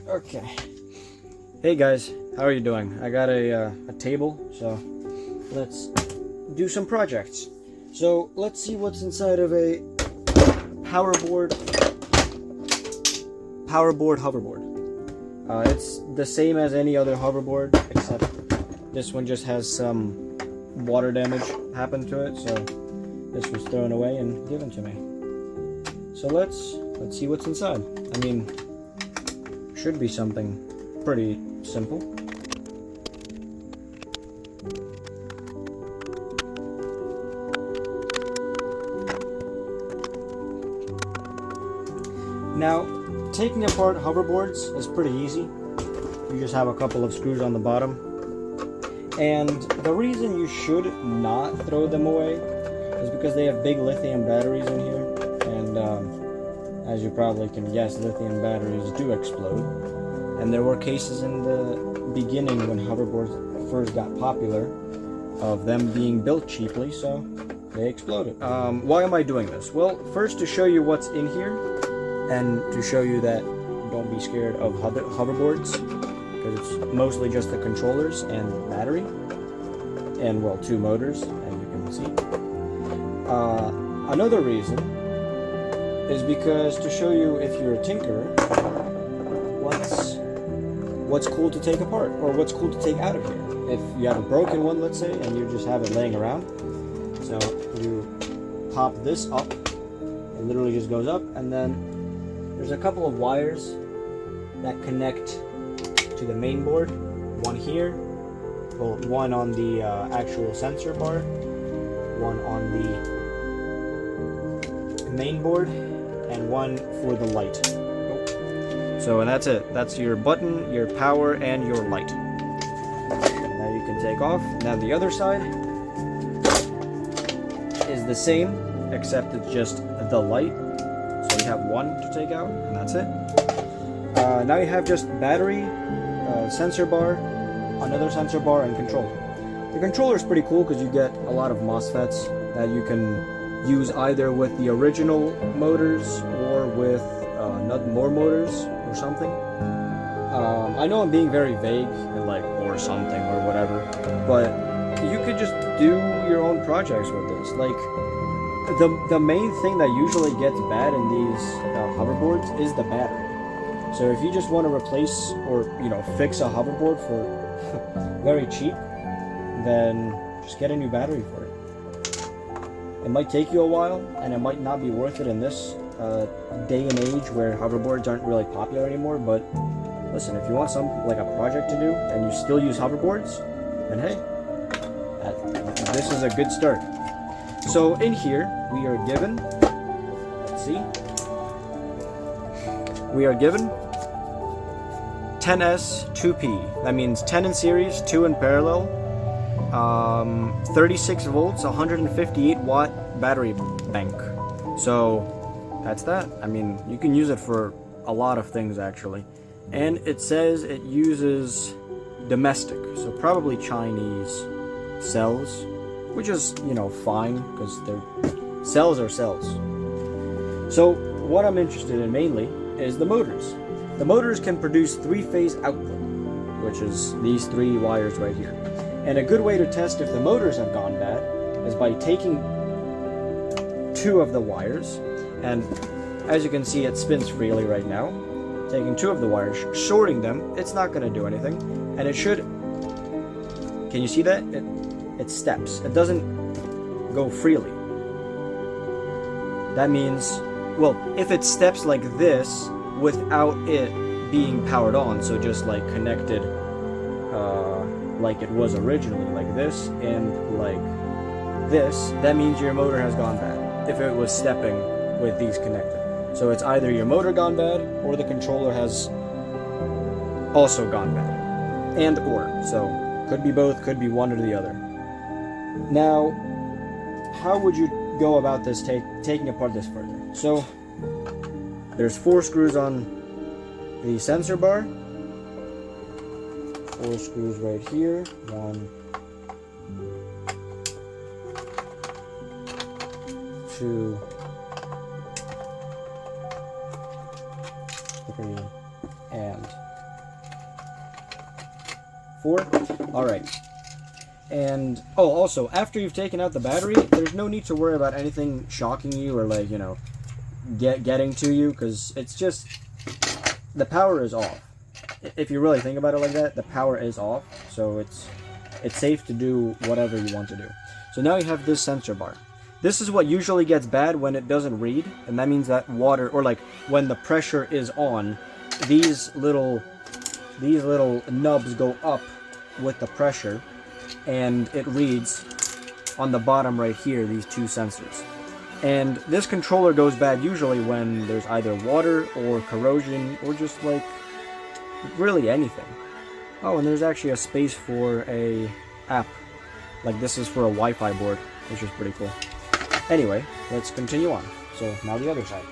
Okay. Hey guys, how are you doing? I got a table, so let's do some projects. So let's see what's inside of a hoverboard hoverboard. It's the same as any other hoverboard, except this one just has some water damage happened to it, so this was thrown away and given to me. So let's see what's inside. I mean, should be something pretty simple. Now, taking apart hoverboards is pretty easy. You just have a couple of screws on the bottom. And the reason you should not throw them away is because they have big lithium batteries in here. And as you probably can guess, lithium batteries do explode. And there were cases in the beginning when hoverboards first got popular of them being built cheaply, so they exploded. Why am I doing this? Well, first to show you what's in here, and to show you that don't be scared of hoverboards, because it's mostly just the controllers and battery, and well, 2 motors, as you can see. Another reason is because to show you, if you're a tinkerer, what's cool to take apart, or what's cool to take out of here. If you have a broken one, let's say, and you just have it laying around, so you pop this up, it literally just goes up, and then there's a couple of wires that connect to the main board. One here, well, one on the actual sensor bar, one on the main board, and one for the light. So, and that's it. That's your button, your power, and your light. Now you can take off. Now the other side is the same, except it's just the light. So you have one to take out, and that's it. Now you have just battery, sensor bar, another sensor bar, and controller. The controller is pretty cool because you get a lot of MOSFETs that you can use either with the original motors or with more motors or something. I know I'm being very vague and like or something or whatever, but you could just do your own projects with this. Like the main thing that usually gets bad in these hoverboards is the battery. So if you just want to replace or fix a hoverboard for very cheap, then just get a new battery for it. It might take you a while, and it might not be worth it in this day and age where hoverboards aren't really popular anymore. But listen, if you want like a project to do and you still use hoverboards, then hey, this is a good start. So in here we are given, let's see, we are given 10S 2P. That means 10 in series, 2 in parallel, 36 volts, 158 watt battery bank. So that's that. I mean, you can use it for a lot of things actually. And it says it uses domestic, so probably Chinese cells, which is, fine, because they're cells are cells. So what I'm interested in mainly is the motors. The motors can produce 3-phase output, which is these 3 wires right here. And a good way to test if the motors have gone bad is by taking 2 of the wires, and as you can see, it spins freely right now. Taking 2 of the wires, shorting them, it's not going to do anything, and it should. Can you see that? It steps. It doesn't go freely. That means, well, if it steps like this without it being powered on, so just like connected like it was originally, like this and like this, that means your motor has gone bad if it was stepping with these connected. So it's either your motor gone bad or the controller has also gone bad, and or. So could be both, could be one or the other. Now, how would you go about this, taking apart this further? So there's 4 screws on the sensor bar, 4 screws right here, 1, 2, 3, and 4. Alright. And, oh, also, after you've taken out the battery, there's no need to worry about anything shocking you or, like, you know, getting to you, because it's just, the power is off. If you really think about it like that, the power is off, so it's safe to do whatever you want to do. So now you have this sensor bar. This is what usually gets bad when it doesn't read, and that means that water, or like when the pressure is on, these little nubs go up with the pressure, and it reads on the bottom right here, these 2 sensors. And this controller goes bad usually when there's either water or corrosion or just like really anything. Oh, and there's actually a space for a app. Like this is for a Wi-Fi board, which is pretty cool. Anyway, let's continue on. So now the other side.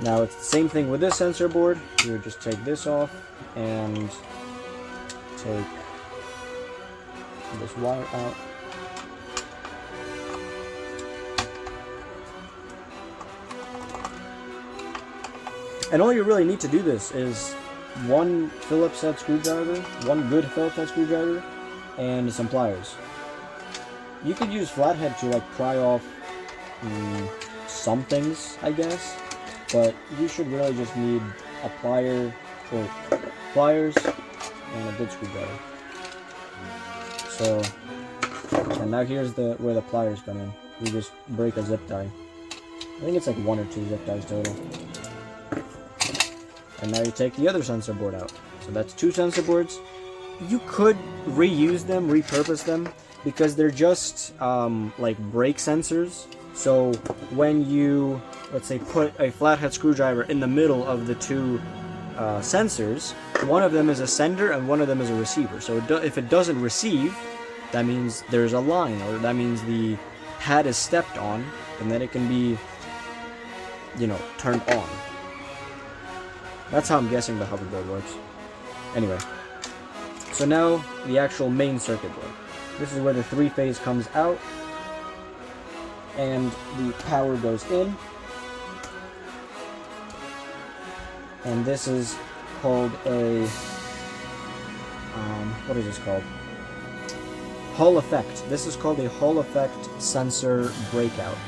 Now it's the same thing with this sensor board. You would just take this off and take this wire out. And all you really need to do this is one Phillips head screwdriver, one good Phillips head screwdriver, and some pliers. You could use flathead to like pry off some things, I guess, but you should really just need a pliers and a good screwdriver. So, and now here's where the pliers come in. You just break a zip tie. I think it's like 1 or 2 zip ties total. And now you take the other sensor board out. So that's 2 sensor boards. You could reuse them, repurpose them, because they're just like brake sensors. So when you, let's say, put a flathead screwdriver in the middle of the 2 sensors, one of them is a sender and one of them is a receiver. So if it doesn't receive, that means there's a line, or that means the pad is stepped on, and then it can be, you know, turned on. That's how I'm guessing the hoverboard works. Anyway, so now the actual main circuit board. This is where the 3-phase comes out, and the power goes in. And this is called a, what is this called? Hall effect. This is called a Hall effect sensor breakout.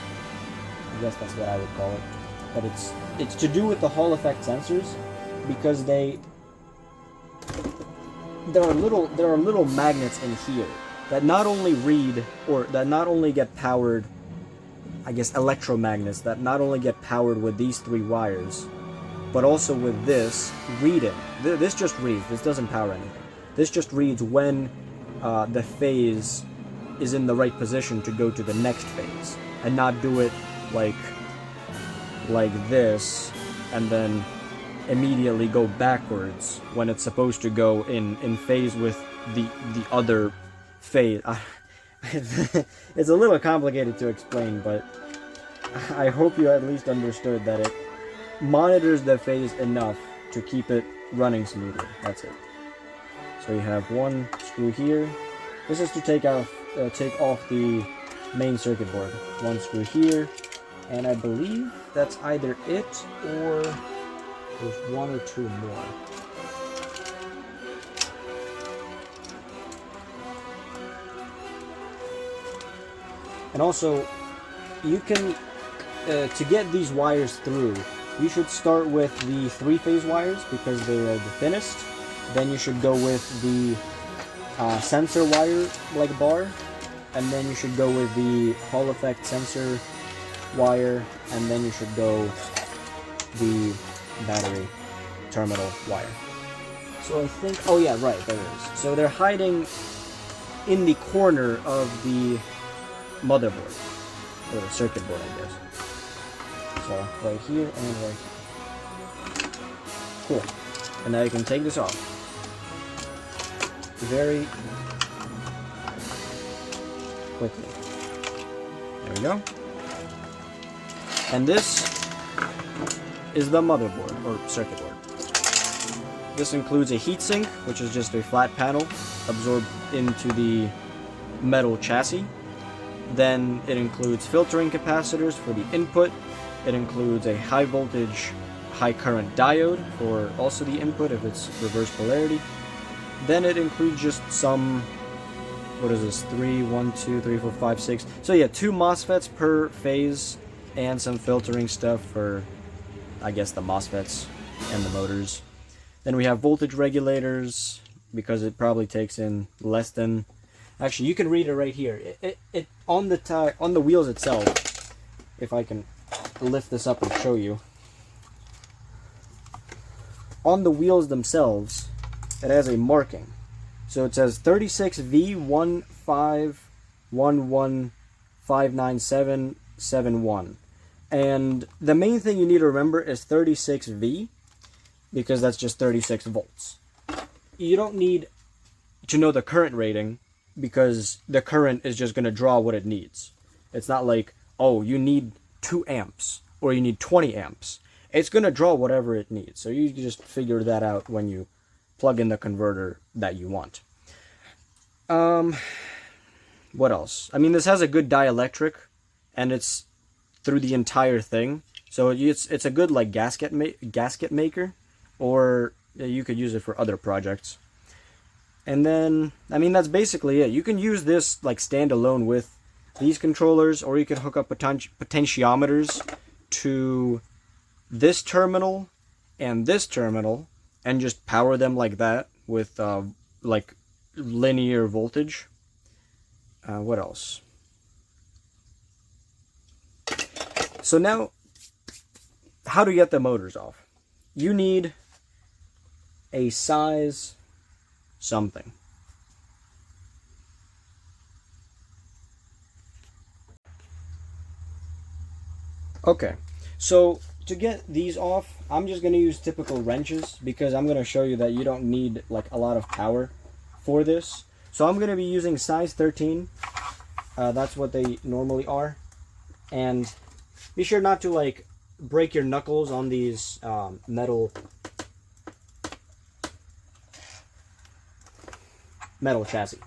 I guess that's what I would call it. But it's to do with the Hall effect sensors, because there are little magnets in here that not only read, or that not only get powered, I guess electromagnets that not only get powered with these 3 wires, but also with this reading. This just reads. This doesn't power anything. This just reads when the phase is in the right position to go to the next phase, and not do it like this and then immediately go backwards when it's supposed to go in phase with the other phase. It's a little complicated to explain, but I hope you at least understood that it monitors the phase enough to keep it running smoothly. That's it. So you have one screw here. This is to take off the main circuit board. One screw here, and I believe that's either it or there's 1 or 2 more. And also, you can, to get these wires through, you should start with the 3-phase wires because they are the thinnest. Then you should go with the sensor wire like bar, and then you should go with the Hall effect sensor wire, and then you should go the battery terminal wire. So I think, oh yeah, right, there it is. So they're hiding in the corner of the motherboard, or the circuit board, I guess. So right here and right here. Cool. And now you can take this off. Very quickly. There we go. And this is the motherboard, or circuit board. This includes a heatsink, which is just a flat panel absorbed into the metal chassis. Then it includes filtering capacitors for the input. It includes a high high current diode for also the input if it's reverse polarity. Then it includes just some, what is this, 1, 2, 3, 4, 5, 6. So yeah, 2 MOSFETs per phase and some filtering stuff for, I guess, the MOSFETs and the motors. Then we have voltage regulators, because it probably takes in less than, actually you can read it right here. It on the wheels itself, if I can lift this up and show you. On the wheels themselves, it has a marking. So it says 36V151159771. And the main thing you need to remember is 36V, because that's just 36 volts. You don't need to know the current rating, because the current is just going to draw what it needs. It's not like, oh, you need 2 amps or you need 20 amps. It's going to draw whatever it needs. So you just figure that out when you plug in the converter that you want. What else? I mean, this has a good dielectric, and it's through the entire thing. So it's a good like gasket maker, or you could use it for other projects. And then, I mean, that's basically it. You can use this like standalone with these controllers, or you can hook up potentiometers to this terminal and this terminal and just power them like that with like linear voltage. What else? So now, how to get the motors off? You need a size something. Okay, so to get these off, I'm just going to use typical wrenches, because I'm going to show you that you don't need like a lot of power for this. So I'm going to be using size 13. That's what they normally are. And be sure not to like break your knuckles on these metal chassis.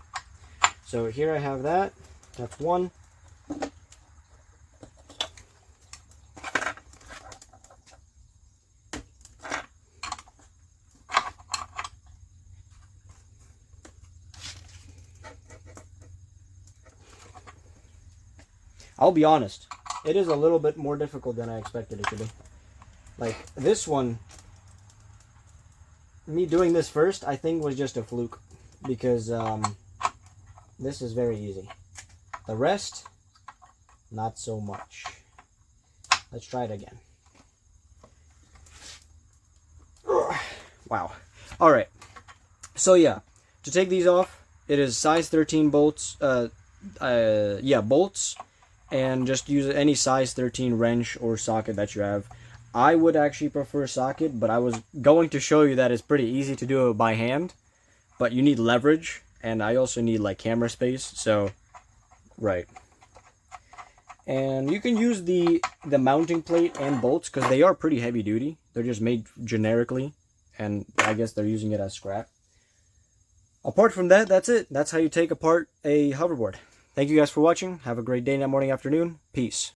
So here I have that. That's one. I'll be honest, it is a little bit more difficult than I expected it to be. Like this one, me doing this first, I think was just a fluke, because this is very easy. The rest, not so much. Let's try it again. Wow. Alright. So yeah, to take these off, it is size 13 bolts, bolts, and just use any size 13 wrench or socket that you have. I would actually prefer socket, but I was going to show you that it's pretty easy to do it by hand, but you need leverage, and I also need like camera space, so right. And you can use the mounting plate and bolts, because they are pretty heavy duty. They're just made generically, and I guess they're using it as scrap. Apart from that, that's it. That's how you take apart a hoverboard. Thank you guys for watching. Have a great day, night, morning, afternoon. Peace.